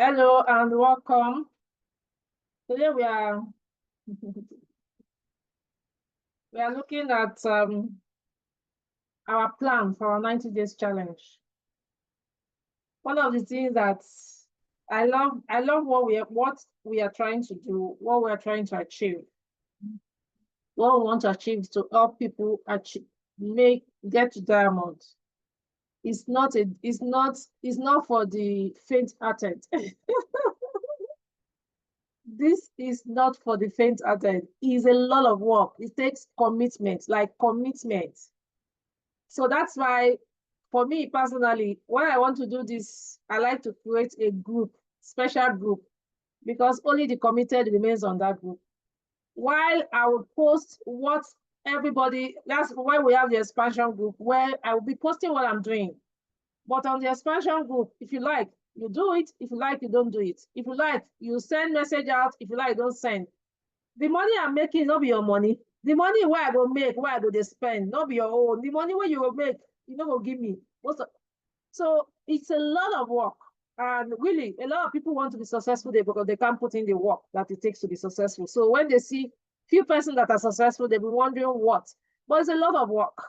Hello and welcome. Today we are looking at our plan for our 90 days challenge. One of the things that I love what we are trying to do, what we are trying to achieve. What we want to achieve is to help people get to diamond. It's not for the faint-hearted. This is not for the faint-hearted. It's a lot of work. It takes commitment, like commitment. So that's why, for me personally, when I want to do this, I like to create a group, special group, because only the committed remains on that group. While I will post what everybody, that's why we have the expansion group, where I will be posting what I'm doing. But on the expansion group, if you like, you do it. If you like, you don't do it. If you like, you send message out. If you like, don't send. The money I'm making, not be your money. The money where I go make, where I go to spend, not be your own. The money where you will make, you know, will give me. So it's a lot of work. And really, a lot of people want to be successful there because they can't put in the work that it takes to be successful. So when they see few persons that are successful, they'll be wondering what. But it's a lot of work.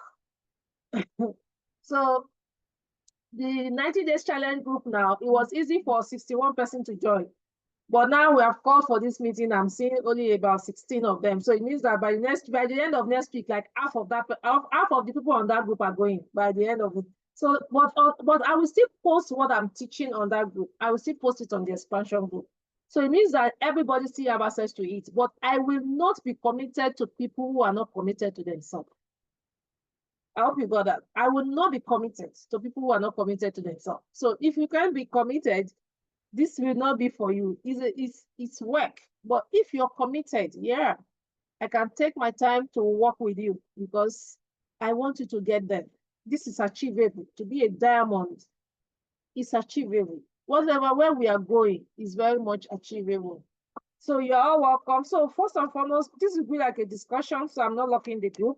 So the 90 days challenge group now, it was easy for 61 persons to join. But now we have called for this meeting. I'm seeing only about 16 of them. So it means that by the end of next week, like half of the people on that group are going by the end of it. So, but I will still post what I'm teaching on that group. I will still post it on the expansion group. So it means that everybody still have access to it. But I will not be committed to people who are not committed to themselves. I hope you got that. I will not be committed to people who are not committed to themselves. So if you can't be committed, this will not be for you. It's work. But if you're committed, yeah, I can take my time to work with you because I want you to get there. This is achievable. To be a diamond is achievable. Where we are going is very much achievable. So you're all welcome. So first and foremost, this will be like a discussion, so I'm not locking the group.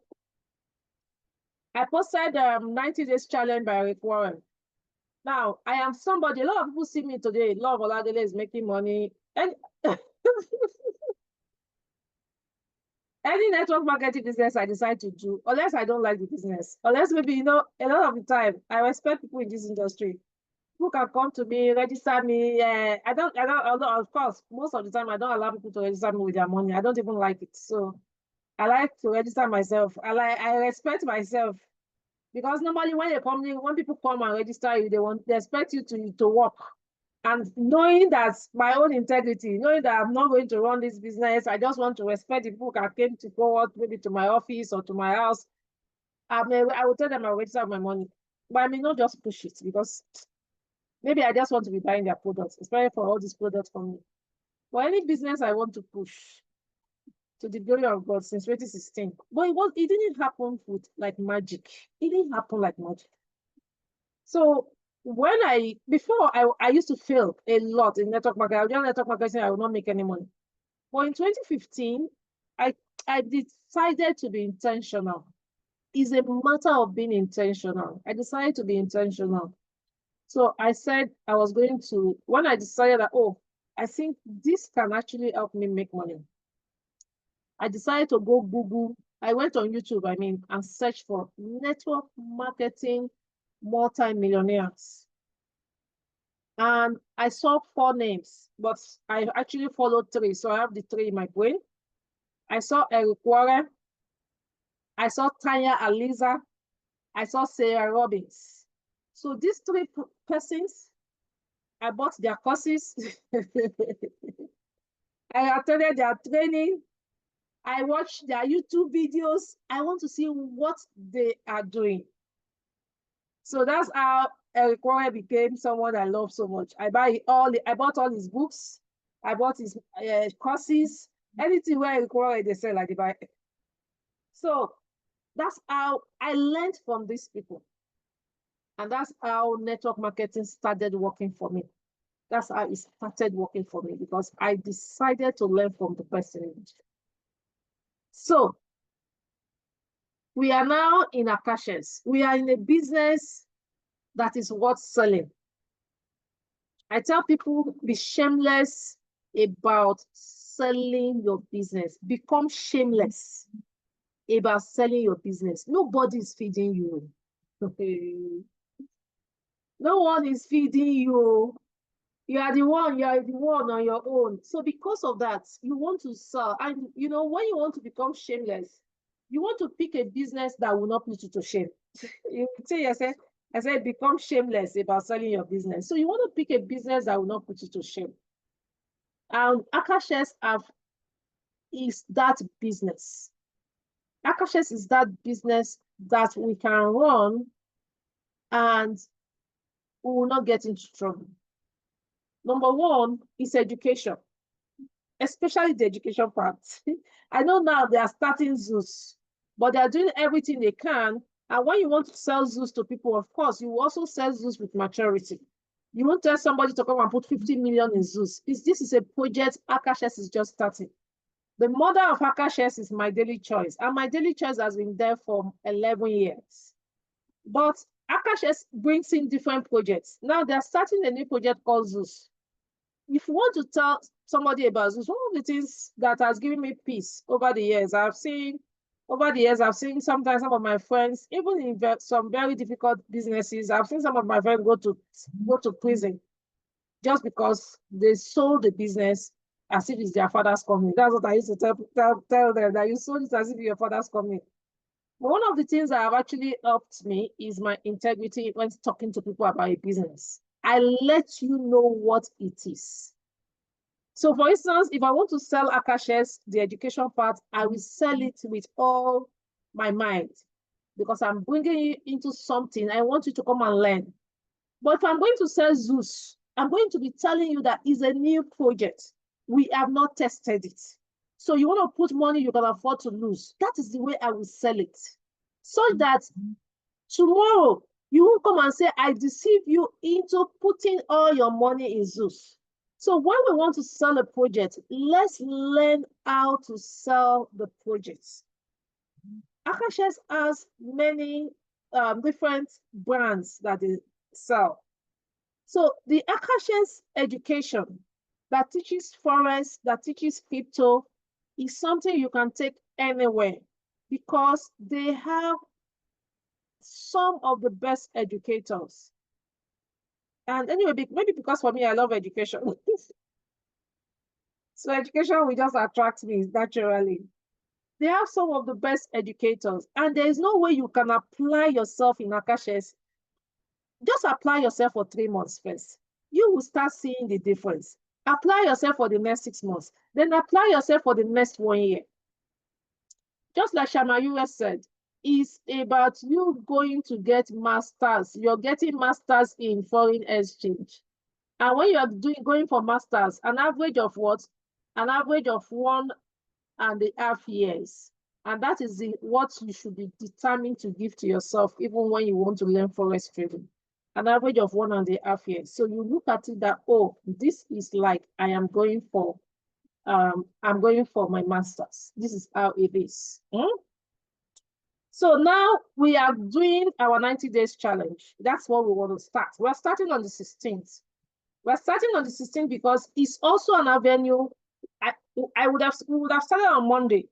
I posted 90 days challenge by Rick Warren. Now, I am somebody, a lot of people see me today, a lot of Oladele is making money. And any network marketing business I decide to do, unless I don't like the business, unless maybe, you know, a lot of the time, I respect people in this industry. People can come to me, register me. Of course, most of the time, I don't allow people to register me with their money. I don't even like it. So I like to register myself. I respect myself. Because normally when people come and register you, they expect you to work. And knowing that my own integrity, knowing that I'm not going to run this business, I just want to respect the people that came to go out, maybe to my office or to my house. I will tell them I'll register my money. But I may not just push it because maybe I just want to be buying their products, especially for all these products from me. For any business I want to push, to the glory of God since 2016. But it didn't happen with like magic. It didn't happen like magic. So before I used to fail a lot in network marketing. I would do network marketing, I would not make any money. But in 2015, I decided to be intentional. It's a matter of being intentional. I decided to be intentional. So I said I was going to, when I decided that, oh, I think this can actually help me make money. I decided to go Google. I went on YouTube, and search for network marketing multi-millionaires. And I saw 4 names, but I actually followed 3. So I have the 3 in my brain. I saw Eric Warren. I saw Tanya Aliza. I saw Sarah Robbins. So these 3 persons, I bought their courses. I attended their training. I watch their YouTube videos. I want to see what they are doing. So that's how Eric Warren became someone I love so much. I bought all his books. I bought his courses. Anything where Eric Warren they sell, like they buy. So that's how I learned from these people. And that's how network marketing started working for me. That's how it started working for me because I decided to learn from the person. So we are now in Akashes. We are in a business that is worth selling. I tell people, be shameless about selling your business. Become shameless about selling your business. Nobody is feeding you. No one is feeding you. You are the one on your own. So because of that, you want to sell. And you know, when you want to become shameless, you want to pick a business that will not put you to shame. You say, I said, become shameless about selling your business. So you want to pick a business that will not put you to shame. And Akashes is that business. Akashes is that business that we can run and we will not get into trouble. Number one is education, especially the education part. I know now they are starting Zeus, but they are doing everything they can. And when you want to sell Zeus to people, of course, you also sell Zeus with maturity. You won't tell somebody to come and put 50 million in Zeus. This is a project Akashes is just starting. The mother of Akashes is My Daily Choice, and My Daily Choice has been there for 11 years. But Akashes brings in different projects. Now they're starting a new project called Zeus. If you want to tell somebody about Zeus, one of the things that has given me peace over the years, I've seen sometimes some of my friends, even in some very difficult businesses, I've seen some of my friends go to prison just because they sold the business as if it's their father's company. That's what I used to tell them, that you sold it as if it's your father's company. But one of the things that have actually helped me is my integrity when talking to people about a business. I let you know what it is. So for instance, if I want to sell Akashes, the education part, I will sell it with all my mind because I'm bringing you into something. I want you to come and learn. But if I'm going to sell Zeus, I'm going to be telling you that it's a new project. We have not tested it. So you want to put money you can afford to lose. That is the way I will sell it. So that tomorrow you won't come and say, I deceive you into putting all your money in Zeus. So when we want to sell a project, let's learn how to sell the projects. Akashes has many different brands that they sell. So the Akashes education that teaches forex, that teaches crypto, is something you can take anywhere because they have some of the best educators. And anyway, maybe because for me, I love education. So education will just attract me naturally. They have some of the best educators, and there is no way you can apply yourself in Akashes. Just apply yourself for 3 months first. You will start seeing the difference. Apply yourself for the next 6 months. Then apply yourself for the next 1 year. Just like Shama US said, it's about you going to get masters. You're getting masters in foreign exchange. And when you are going for masters, an average of what? An average of 1.5 years. And that is what you should be determined to give to yourself, even when you want to learn forex trading. An average of 1.5 years. So you look at it that, oh, this is like I'm going for my masters. This is how it is. So now we are doing our 90 days challenge. That's what we want to start. We're starting on the 16th. We're starting on the 16th because it's also an avenue. We would have started on Monday,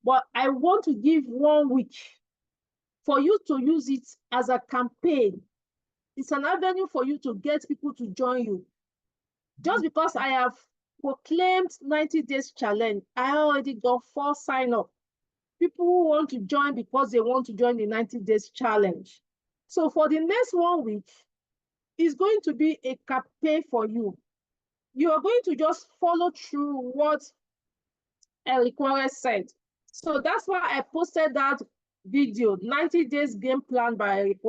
but I want to give 1 week for you to use it as a campaign. It's an avenue for you to get people to join you. Just because I have proclaimed 90 days challenge, I already got 4 sign-up. People who want to join because they want to join the 90 days challenge. So for the next 1 week, it's going to be a campaign for you. You are going to just follow through what Eric said. So that's why I posted that video, 90 days game plan by Eric.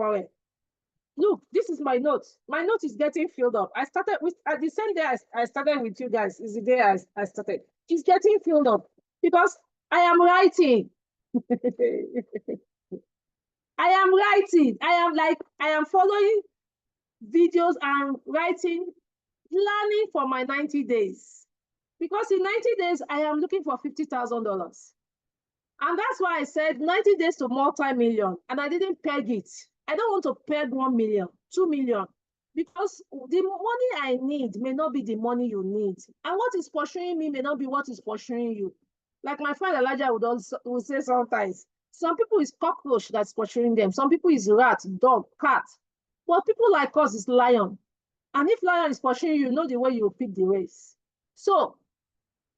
Look, this is my note. My note is getting filled up. I started with, at the same day I started with you guys, is the day I started. It's getting filled up because I am writing. I am writing. I am following videos and writing, planning for my 90 days. Because in 90 days, I am looking for $50,000. And that's why I said 90 days to multi-million. And I didn't peg it. I don't want to peg 1 million, 2 million. Because the money I need may not be the money you need. And what is pursuing me may not be what is pursuing you. Like my friend Elijah would say sometimes, some people is cockroach that's pursuing them. Some people is rat, dog, cat. But people like us is lion. And if lion is pursuing you, you know the way you pick the race. So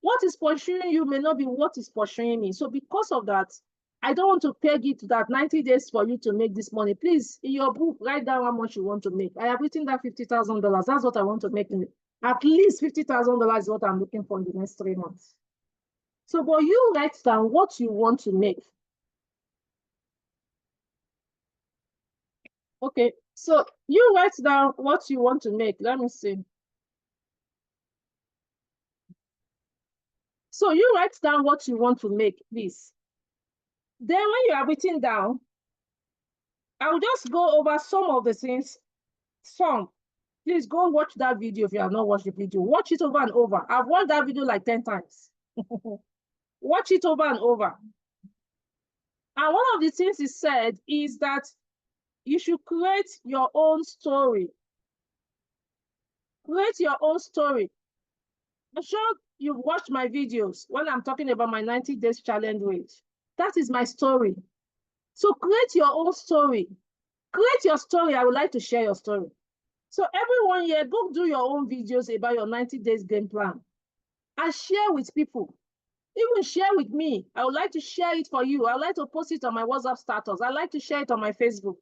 what is pursuing you may not be what is pursuing me. So because of that, I don't want to peg it to that 90 days for you to make this money. Please, in your book, write down how much you want to make. I have written that $50,000. That's what I want to make. At least $50,000 is what I'm looking for in the next 3 months. So, but you write down what you want to make. Okay, so you write down what you want to make. Let me see. So you write down what you want to make, please. Then when you are written down, I'll just go over some of the things. Some. Please go watch that video if you have not watched the video. Watch it over and over. I've watched that video like 10 times. Watch it over and over. And one of the things he said is that you should create your own story. Create your own story. I'm sure you've watched my videos when I'm talking about my 90 days challenge rate. That is my story. So create your own story. Create your story. I would like to share your story. So every 1 year, go do your own videos about your 90 days game plan and share with people. Even share with me. I would like to share it for you. I would like to post it on my WhatsApp status. I like to share it on my Facebook.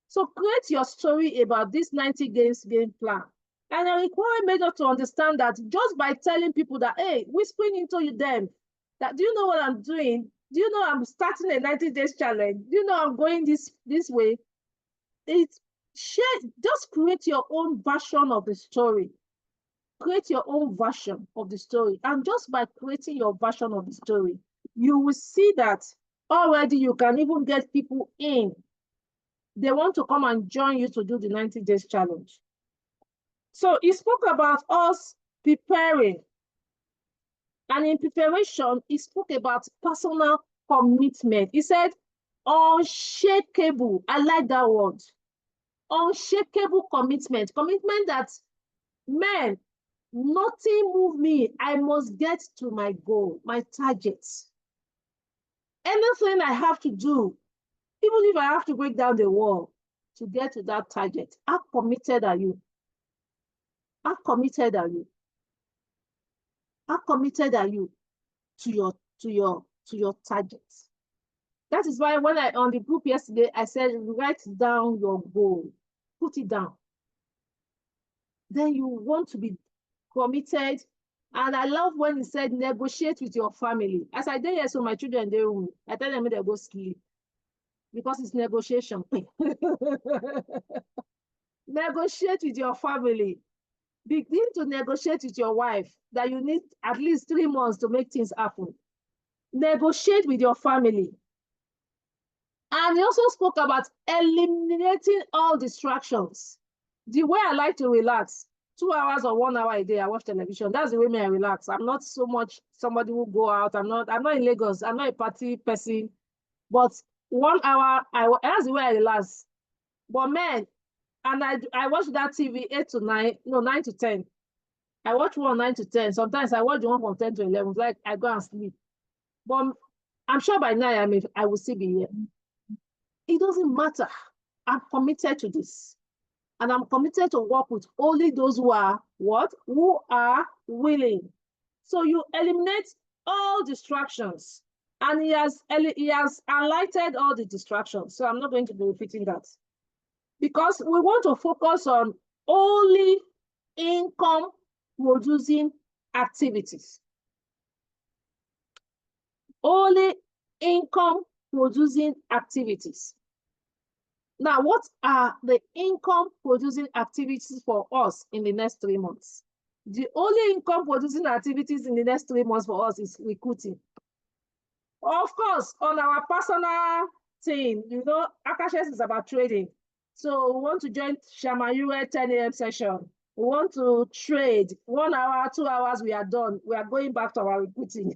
So create your story about this 90 days game plan. And I require major to understand that just by telling people that, hey, whispering into them, that do you know what I'm doing? Do you know I'm starting a 90 days challenge? Do you know I'm going this way? It's share, just create your own version of the story. Create your own version of the story. And just by creating your version of the story, you will see that already you can even get people in. They want to come and join you to do the 90 days challenge. So he spoke about us preparing. And in preparation, he spoke about personal commitment. He said, unshakable. I like that word. Unshakable commitment. Commitment that, man, nothing move me. I must get to my goal, my targets. Anything I have to do, even if I have to break down the wall to get to that target, how committed are you? How committed are you? How committed are you to your targets? That is why when I on the group yesterday, I said, write down your goal, put it down. Then you want to be committed. And I love when he said, negotiate with your family. As I did here, so my children, I tell them they go sleep because it's negotiation. Negotiate with your family. Begin to negotiate with your wife that you need at least 3 months to make things happen. Negotiate with your family. And he also spoke about eliminating all distractions. The way I like to relax, 2 hours or 1 hour a day, I watch television. That's the way I relax. I'm not so much somebody who go out. I'm not in Lagos. I'm not a party person. But 1 hour, that's the way I relax. But man, and I watch that TV 8 to 9, no, 9 to 10. I watch one 9 to 10. Sometimes I watch the one from 10 to 11. Like I go and sleep. But I'm sure by 9 I will still be here. It doesn't matter. I'm committed to this. And I'm committed to work with only those who are what? Who are willing. So you eliminate all distractions. And he has highlighted all the distractions. So I'm not going to be repeating that. Because we want to focus on only income producing activities. Only income producing activities. Now, what are the income producing activities for us in the next 3 months? The only income producing activities in the next 3 months for us is recruiting. Of course, on our personal thing, you know, Akashes is about trading. So we want to join Shamayure 10 a.m. session. We want to trade 1 hour, 2 hours, we are done. We are going back to our recruiting.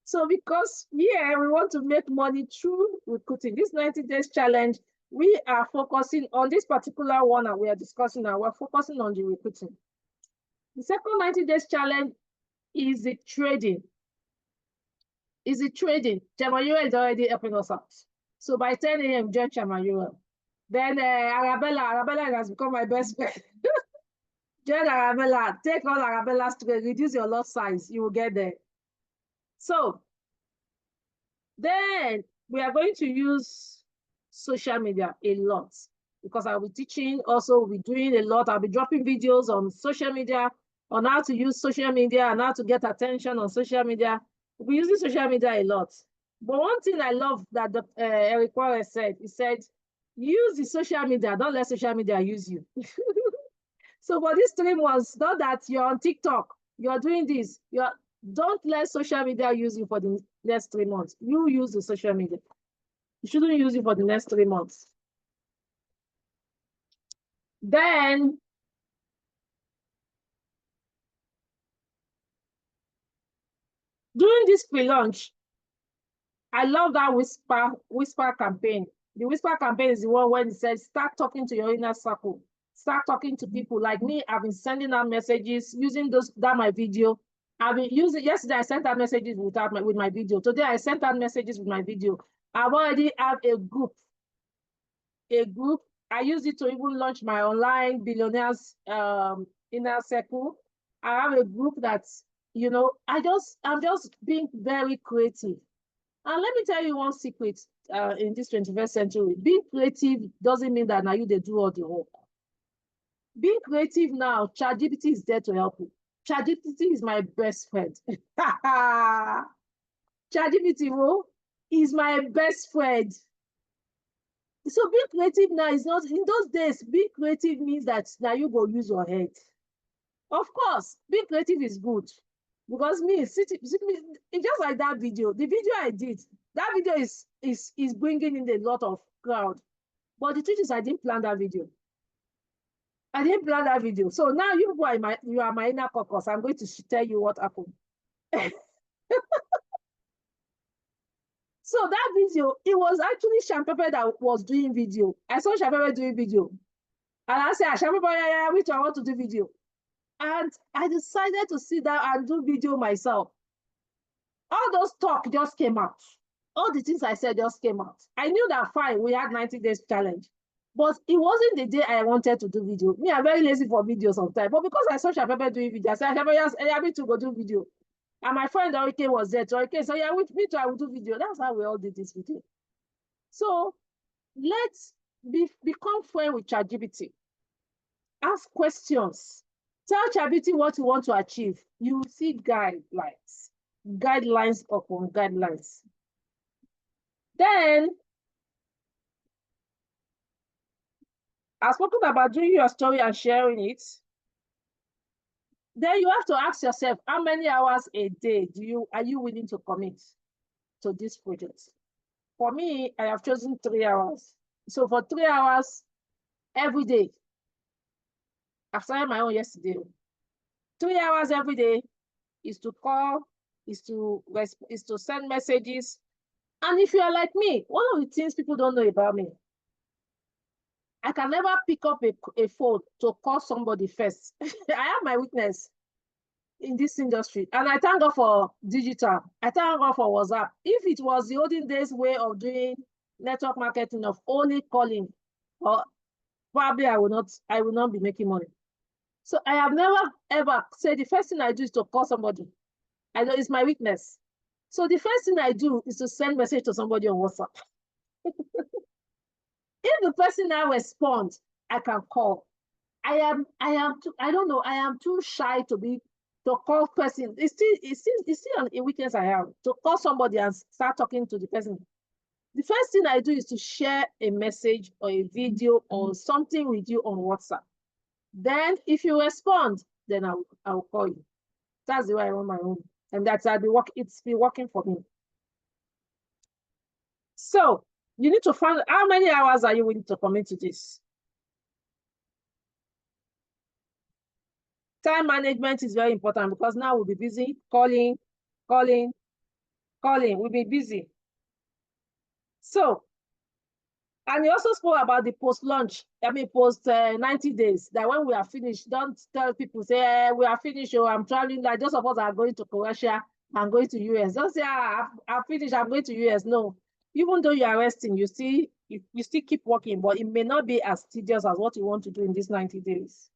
So because we want to make money through recruiting. This 90 days challenge we are focusing on this particular one that we are discussing now. We're focusing on the recruiting. The second 90 days challenge is the trading. Chamayura is already helping us out. So by 10 a.m., join Chamayura. Then Arabella has become my best friend. Join Arabella. Take all Arabella's trade. Reduce your lot size. You will get there. So then we are going to use social media a lot because I'll be teaching. Also, we'll be doing a lot. I'll be dropping videos on social media on how to use social media and how to get attention on social media. We'll be using social media a lot. But one thing I love that Eric Warren said, he said, use the social media, don't let social media use you. So for these 3 months, not that you're on TikTok, you're doing this, don't let social media use you for the next 3 months. You use the social media. You shouldn't use it for the next 3 months. Then, during this pre-launch, I love that whisper campaign. The whisper campaign is the one when it says, start talking to your inner circle. Start talking to people like me. I've been sending out messages using my video. I've been using, yesterday I sent out messages with my video. Today I sent out messages with my video. I've already have a group. I use it to even launch my online billionaires inner circle. I have a group that's, I'm just being very creative. And let me tell you one secret in this 21st century. Being creative doesn't mean that now you they do all the work. Being creative now, ChatGPT is there to help you. ChatGPT is my best friend. ChatGPT is my best friend. So being creative now is not, in those days, being creative means that now you go use your head. Of course, being creative is good. Because it's just like that video. The video I did, that video is bringing in a lot of crowd. But the truth is, I didn't plan that video. So now you are my inner caucus. I'm going to tell you what happened. So that video, it was actually Shampepe that was doing video. I saw Shampepe doing video. And I said, Shampepe, yeah, which I want to do video. And I decided to sit down and do video myself. All those talk just came out. All the things I said just came out. I knew that fine, we had 90 days challenge. But it wasn't the day I wanted to do video. Me, I'm very lazy for video sometimes. But because I saw Shampepe doing video, I said, Shampepe, yes, I need to go do video. And my friend Orike was there. So Orike said, yeah, with me too, I will do video. That's how we all did this video. So let's become friends with ChatGPT. Ask questions. Tell ChatGPT what you want to achieve. You will see guidelines upon guidelines. Then, I've spoken about doing your story and sharing it. Then you have to ask yourself, how many hours a day are you willing to commit to this project? For me, I have chosen 3 hours. So for 3 hours every day, I started my own yesterday. 3 hours every day is to call, is to send messages. And if you are like me, one of the things people don't know about me, I can never pick up a phone to call somebody first. I have my weakness in this industry. And I thank God for digital. I thank God for WhatsApp. If it was the olden days way of doing network marketing of only calling, or probably I will not be making money. So I have never ever said the first thing I do is to call somebody. I know it's my weakness. So the first thing I do is to send message to somebody on WhatsApp. If the person now responds, I can call. I am too shy to call person. It's still a weakness I have to call somebody and start talking to the person. The first thing I do is to share a message or a video or something with you on WhatsApp. Then if you respond, then I will call you. That's the way I run my own. And it's been working for me. So you need to find how many hours are you willing to commit to this. Time management is very important because now we'll be busy calling. We'll be busy. So And he also spoke about the post-launch, post 90 days, that when we are finished, don't tell people, say, we are finished, or I'm traveling, like those of us are going to Croatia and going to US. Don't say, I'm finished, I'm going to US. No. Even though you are resting, you still keep working, but it may not be as tedious as what you want to do in these 90 days.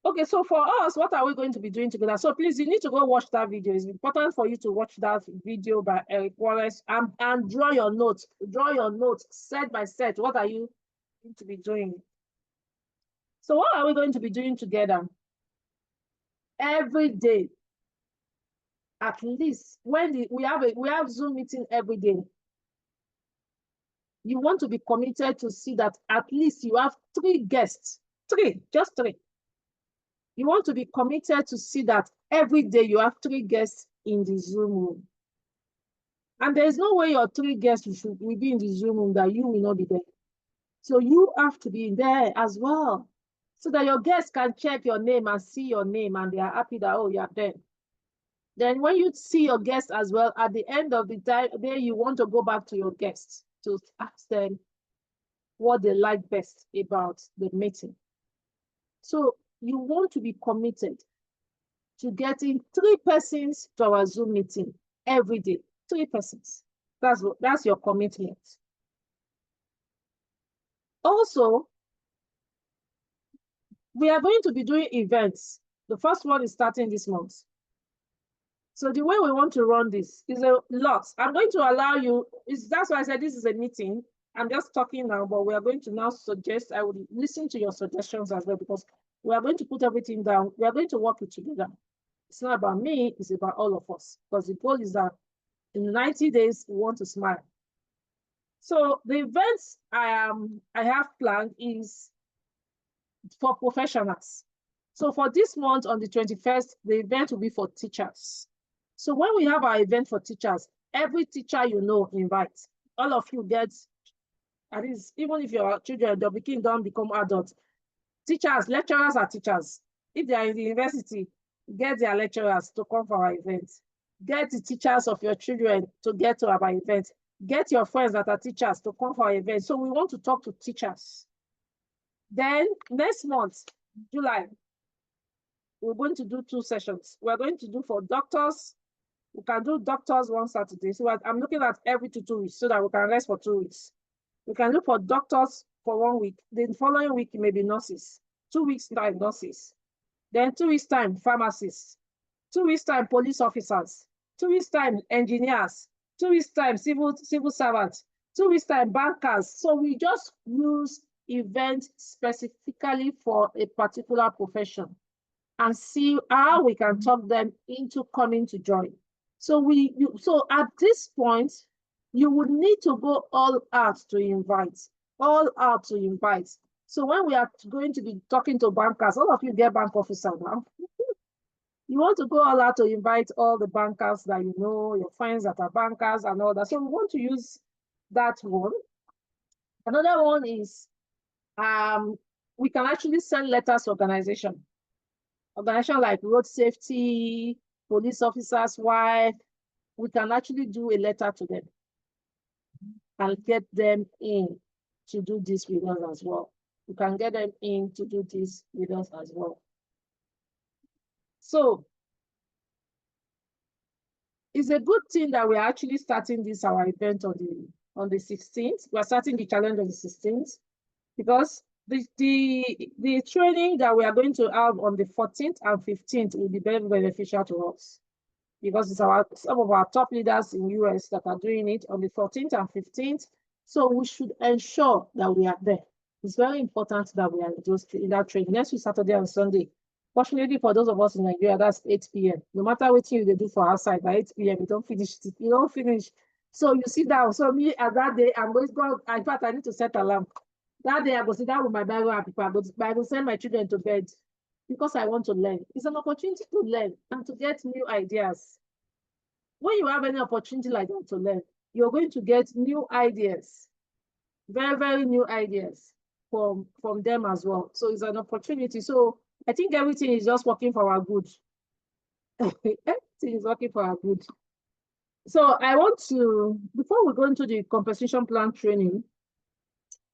Okay, so for us, what are we going to be doing together? So please, you need to go watch that video. It's important for you to watch that video by Eric Wallace and draw your notes. Draw your notes set by set. What are you going to be doing? So what are we going to be doing together? Every day, at least when we have Zoom meeting every day. You want to be committed to see that at least you have 3 guests. 3, just 3. You want to be committed to see that every day you have 3 guests in the Zoom room. And there's no way your 3 guests will be in the Zoom room that you will not be there. So you have to be there as well, so that your guests can check your name and see your name and they are happy that, oh, you are there. Then when you see your guests as well, at the end of the day, you want to go back to your guests to ask them what they like best about the meeting. So you want to be committed to getting 3 persons to our Zoom meeting every day. 3 persons. That's your commitment. Also, we are going to be doing events. The first one is starting this month. So the way we want to run this is a lot. I'm going to allow you, that's why I said this is a meeting. I'm just talking now, but we are going to now suggest, I would listen to your suggestions as well, because we are going to put everything down. We are going to work it together. It's not about me, it's about all of us. Because the goal is that in 90 days, we want to smile. So the events I have planned is for professionals. So for this month on the 21st, the event will be for teachers. So when we have our event for teachers, every teacher you know invite. All of you get, at least, even if your children, don't become adults. Teachers, lecturers are teachers. If they are in the university, get their lecturers to come for our event. Get the teachers of your children to get to our event. Get your friends that are teachers to come for our event. So we want to talk to teachers. Then next month, July, we're going to do 2 sessions. We're going to do for doctors. We can do doctors one Saturday. So I'm looking at every 2 weeks so that we can rest for 2 weeks. We can look for doctors for 1 week. The following week, maybe nurses. 2 weeks time, nurses. Then 2 weeks time, pharmacists. 2 weeks time, police officers. 2 weeks time, engineers. 2 weeks time, civil servants. 2 weeks time, bankers. So we just use events specifically for a particular profession and see how we can talk them into coming to join. So so at this point, you would need to go all out to invite. So when we are going to be talking to bankers, all of you get bank officer now. You want to go all out to invite all the bankers that you know, your friends that are bankers and all that. So we want to use that one. Another one is we can actually send letters to organization like road safety, police officers' wife. We can actually do a letter to them and get them in to do this with us as well. We can get them in to do this with us as well. So it's a good thing that we're actually starting our event on the 16th. We're starting the challenge on the 16th because the training that we are going to have on the 14th and 15th will be very beneficial to us, because it's some of our top leaders in US that are doing it on the 14th and 15th. So we should ensure that we are there. It's very important that we are in that training next week, Saturday and Sunday. Fortunately for those of us in Nigeria, that's 8 p.m. No matter what you do for outside, by 8 p.m. you don't finish. So you sit down. So me at that day, I'm going to go. In fact, I need to set alarm. That day I go sit down with my Bible and people. I will send my children to bed because I want to learn. It's an opportunity to learn and to get new ideas. When you have any opportunity like that to learn, you're going to get new ideas, very, very new ideas from them as well. So it's an opportunity. So I think everything is just working for our good. Everything is working for our good. So I want to, before we go into the compensation plan training,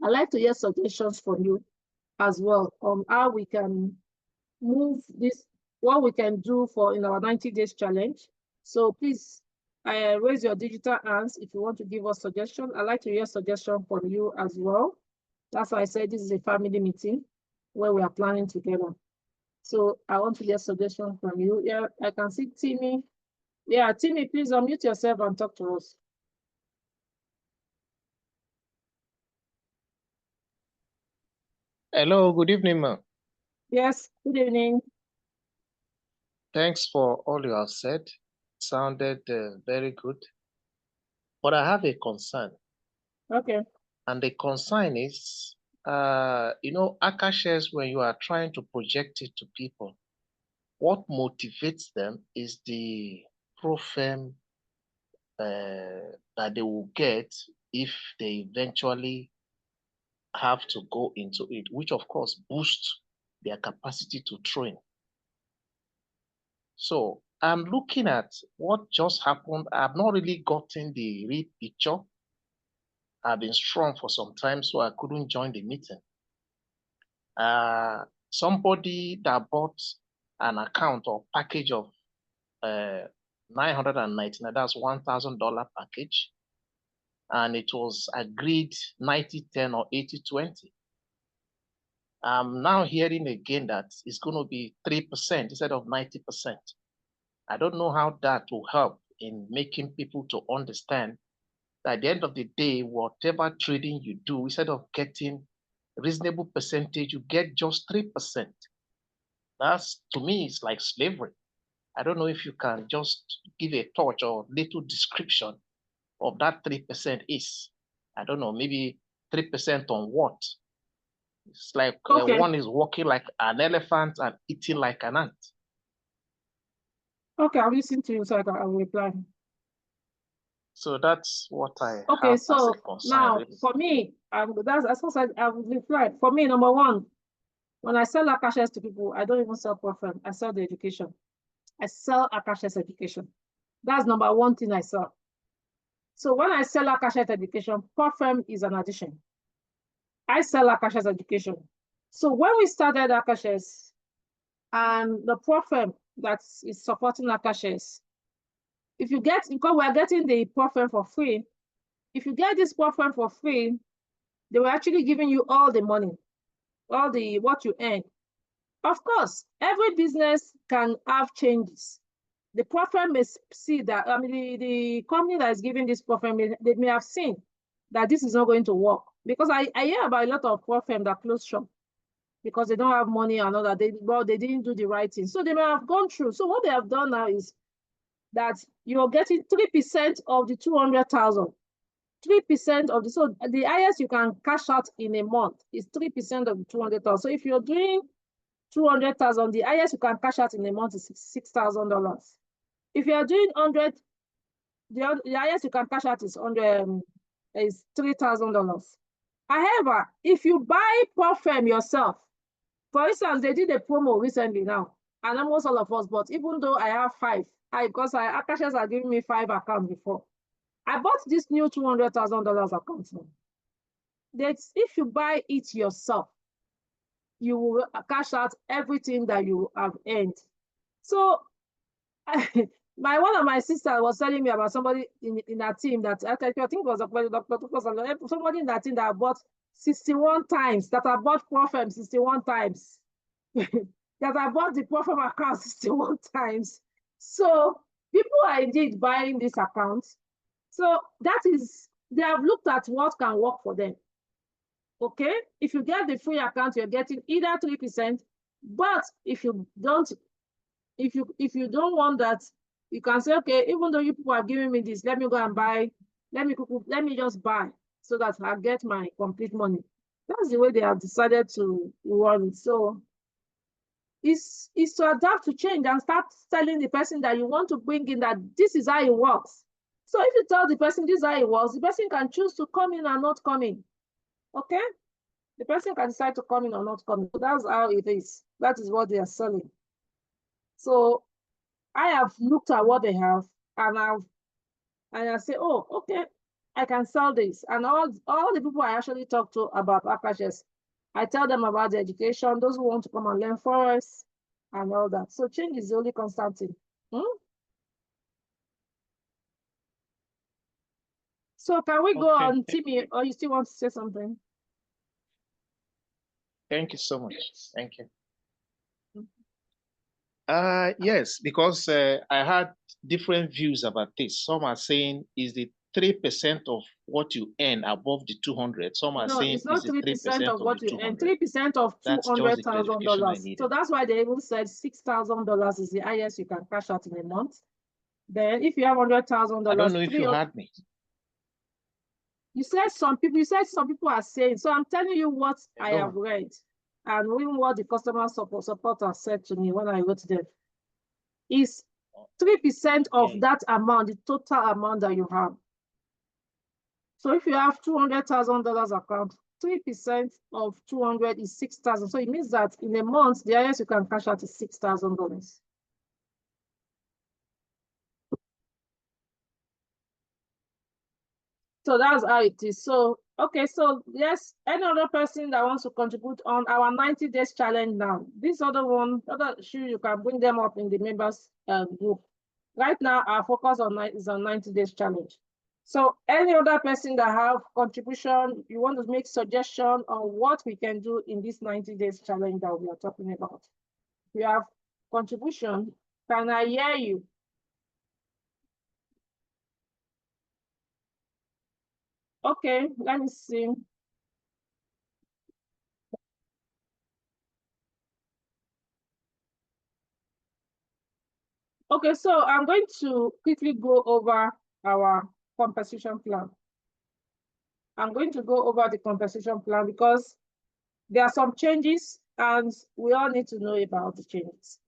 I'd like to hear suggestions from you as well on how we can move this, what we can do for in our 90 days challenge. So please raise your digital hands if you want to give us suggestion. I'd like to hear suggestion from you as well. That's why I said this is a family meeting where we are planning together. So I want to hear suggestion from you. Yeah, I can see Timmy. Yeah, Timmy, please unmute yourself and talk to us. Hello, good evening, ma'am. Yes, good evening. Thanks for all you have said. Sounded very good. But I have a concern. Okay. And the concern is, Aka shares, when you are trying to project it to people, what motivates them is the pro-firm that they will get if they eventually have to go into it, which of course boosts their capacity to train. So I'm looking at what just happened. I've not really gotten the real picture. I've been strong for some time, so I couldn't join the meeting. Somebody that bought an account or package of 999, that's $1,000 package, and it was agreed 90-10 or 80-20. I'm now hearing again that it's going to be 3% instead of 90%. I don't know how that will help in making people to understand that at the end of the day, whatever trading you do, instead of getting a reasonable percentage, you get just 3%. That's, to me, it's like slavery. I don't know if you can just give a touch or little description of that 3% is. I don't know, maybe 3% on what? It's like Okay. one is walking like an elephant and eating like an ant. Okay, I'll listen to you so I will reply. So that's what I Okay, have so as a concern. now Really. for me, that's as I said, I would reply. For me, number one, when I sell Akashes to people, I don't even sell profit. I sell the education. I sell Akashes education. That's number one thing I sell. So when I sell Akashes education, profit is an addition. I sell Akashes education. So when we started Akashes, and the profit that is supporting Akashes, if you get, because we are getting the profit for free, if you get this profit for free, they were actually giving you all the money, all the what you earn. Of course, every business can have changes. The profit may see that, I mean, the company that is giving this profit, they may have seen that this is not going to work. Because I hear about a lot of profit that close shop because they don't have money and all that. They didn't do the right thing. So they may have gone through. So what they have done now is that you're getting 3% of the 200,000. 3% of the, so the highest you can cash out in a month is 3% of the 200,000. So if you're doing 200,000, the highest you can cash out in a month is $6,000. If you are doing 100, the highest you can cash out is $3,000. However, if you buy Profem yourself, for instance, they did a promo recently now, and almost all of us, but even though I have 5, because Akashes are giving me 5 accounts before, I bought this new $200,000 account now. That's if you buy it yourself, you will cash out everything that you have earned. So one of my sisters was telling me about somebody in her team that I think it was somebody in that team that bought 61 times, that I bought Profem 61 times, that I bought the Profem account 61 times. So people are indeed buying this account. So that is, they have looked at what can work for them. Okay, if you get the free account, you're getting either 3%, but if you don't want that, you can say, okay, even though you people are giving me this, let me go and buy, let me just buy so that I get my complete money. That's the way they have decided to run it. So it's to adapt to change and start telling the person that you want to bring in that this is how it works. So if you tell the person this is how it works, the person can choose to come in or not come in. Okay? The person can decide to come in or not come in. So that's how it is. That is what they are selling. So I have looked at what they have, and I say, oh, okay. I can sell this. And all the people I actually talk to about Akashes, I tell them about the education, those who want to come and learn for us, and all that. So change is the only constant thing. So can we go on, Timmy, or you still want to say something? Thank you so much. Thank you. Mm-hmm. Yes, because I had different views about this. Some are saying is the 3% of what you earn above the 200. Some are saying it's not 3% of what you earn. 3% of $200,000. So that's why they even said $6,000 is the highest you can cash out in a month. Then if you have $100,000, I don't know if you heard me. You said some people are saying. So I'm telling you what I have read, and even what the customer supporter said to me when I wrote them. Is 3% of that amount, the total amount that you have. So if you have $200,000 account, 3% of 200 is 6,000. So it means that in a month, the highest you can cash out is $6,000. So that's how it is. So, okay, so yes, any other person that wants to contribute on our 90 days challenge now. This other you can bring them up in the members group. Right now, our focus is on 90 days challenge. So any other person that have contribution, you want to make suggestion on what we can do in this 90 days challenge that we are talking about. If you have contribution, can I hear you? Okay, let me see. Okay, so I'm going to quickly go over our compensation plan. I'm going to go over the compensation plan because there are some changes and we all need to know about the changes.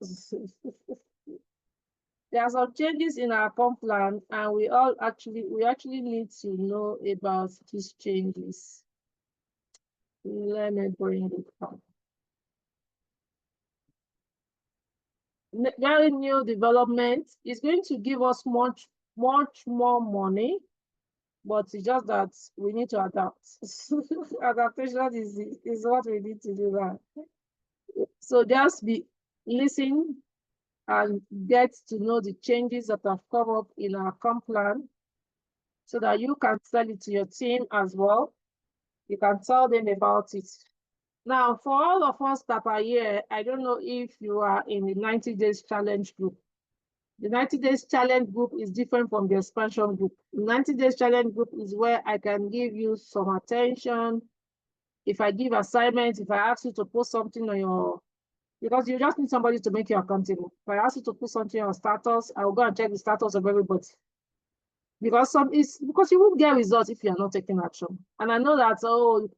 There are some changes in our comp plan and we actually need to know about these changes. Let me bring it up. Very new development is going to give us much more money, but it's just that we need to adapt. Adaptation is what we need to do now. So just listen and get to know the changes that have come up in our comp plan so that you can tell it to your team as well. You can tell them about it. Now, for all of us that are here, I don't know if you are in the 90 days challenge group. The 90 days challenge group is different from the expansion group. The 90 days challenge group is where I can give you some attention. If I give assignments, if I ask you to post something on your, because you just need somebody to make you accountable. If I ask you to put something on status, I will go and check the status of everybody. Because you won't get results if you are not taking action. And I know that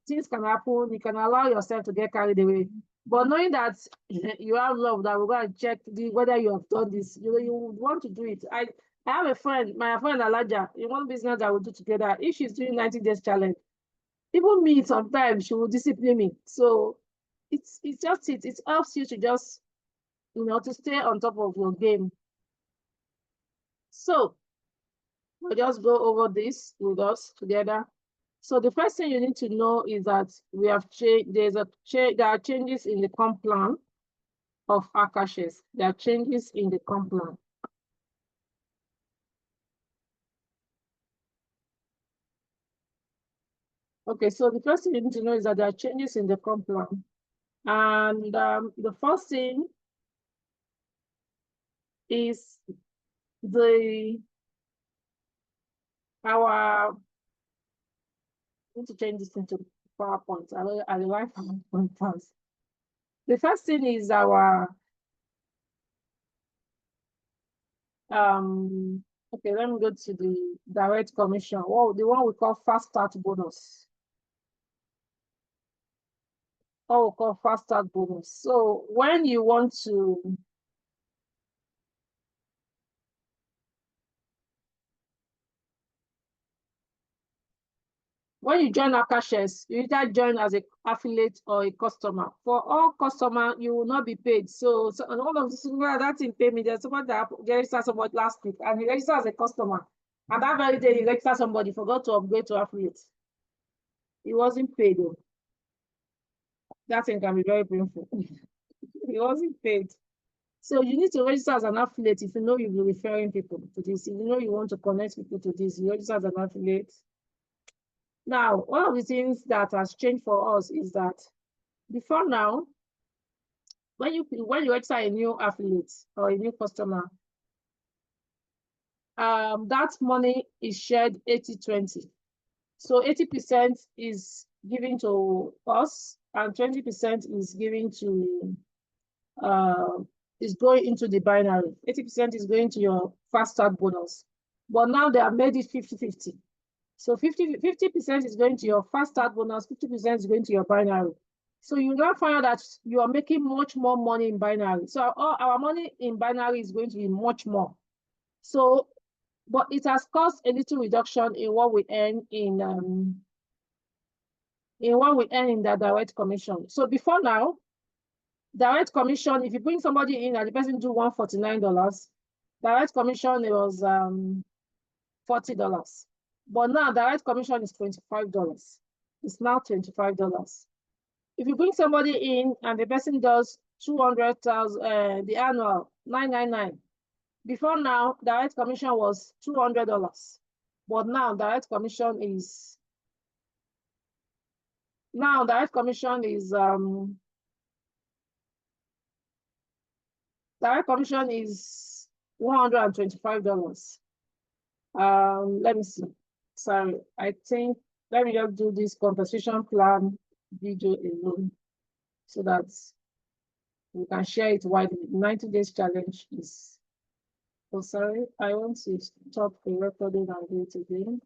things can happen, you can allow yourself to get carried away. But knowing that you have love, that we're going to check whether you have done this, you want to do it. I have a friend, my friend Alaja, in one business that we do together. If she's doing 90 days challenge, even me sometimes she will discipline me. So it's just it helps you to just to stay on top of your game. So we'll just go over this with us together. So the first thing you need to know is that we have changed. There are changes in the comp plan of Akashes. There are changes in the comp plan. Okay, so the first thing you need to know is that there are changes in the comp plan. And the first thing is I need to change this into PowerPoint. I like PowerPoint first. The first thing is our okay, let me go to the direct commission. Oh, the one we call fast start bonus. Oh, we call fast start bonus. So when you want to when you join Akashes, you either join as an affiliate or a customer. For all customer, you will not be paid. So and all of this that didn't pay me. There's someone that registered someone last week and he registered as a customer. And that very day, he registered somebody, forgot to upgrade to affiliate. He wasn't paid though. That thing can be very painful. He wasn't paid. So you need to register as an affiliate if you know you'll be referring people to this. If you know you want to connect people to this, you register as an affiliate. Now, one of the things that has changed for us is that before now, when you register a new affiliate or a new customer, that money is shared 80-20. So 80% is given to us and 20% is given to is going into the binary. 80% is going to your fast start bonus. But now they have made it 50-50. So 50% is going to your fast start bonus, 50% is going to your binary. So you now find out that you are making much more money in binary. So all our money in binary is going to be much more. So, but it has caused a little reduction in what we earn in the direct commission. So before now, direct commission, if you bring somebody in and the person do $149, direct commission, it was $40. But now direct commission is $25. It's now $25. If you bring somebody in and the person does 200,000, the annual $999. Before now, direct commission was $200. But now direct commission is direct commission is $125. Let me see. Sorry, I think let me just do this compensation plan video alone so that we can share it widely. 90 days challenge is, oh sorry, I want to stop the recording and do it again.